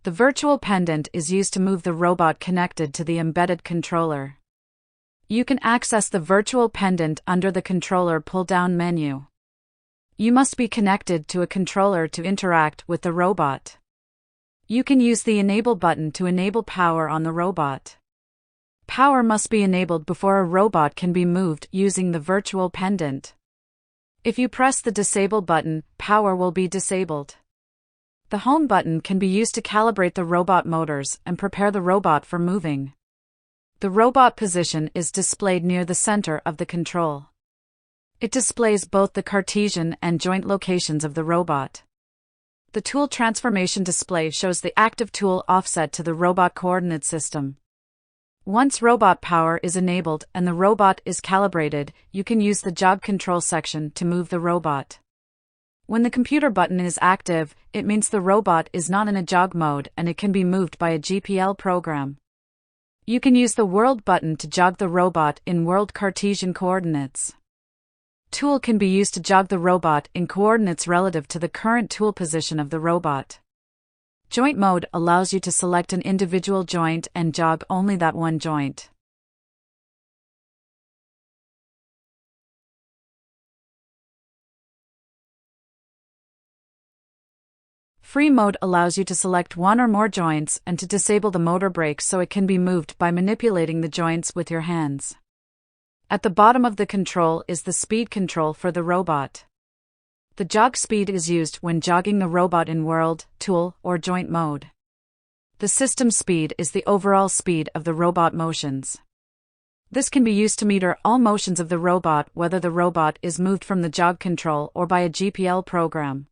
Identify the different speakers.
Speaker 1: The virtual pendant is used to move the robot connected to the embedded controller. You can access the virtual pendant under the controller pull-down menu. You must be connected to a controller to interact with the robot. You can use the Enable button to enable power on the robot. Power must be enabled before a robot can be moved using the virtual pendant. If you press the Disable button, power will be disabled. The Home button can be used to calibrate the robot motors and prepare the robot for moving. The robot position is displayed near the center of the control. It displays both the Cartesian and joint locations of the robot. The tool transformation display shows the active tool offset to the robot coordinate system. Once robot power is enabled and the robot is calibrated, you can use the jog control section to move the robot. When the computer button is active, it means the robot is not in a jog mode and it can be moved by a GPL program. You can use the World button to jog the robot in World Cartesian coordinates. Tool can be used to jog the robot in coordinates relative to the current tool position of the robot. Joint mode allows you to select an individual joint and jog only that one joint. Free mode allows you to select one or more joints and to disable the motor brake so it can be moved by manipulating the joints with your hands. At the bottom of the control is the speed control for the robot. The jog speed is used when jogging the robot in World, Tool, or Joint mode. The system speed is the overall speed of the robot motions. This can be used to meter all motions of the robot, whether the robot is moved from the jog control or by a GPL program.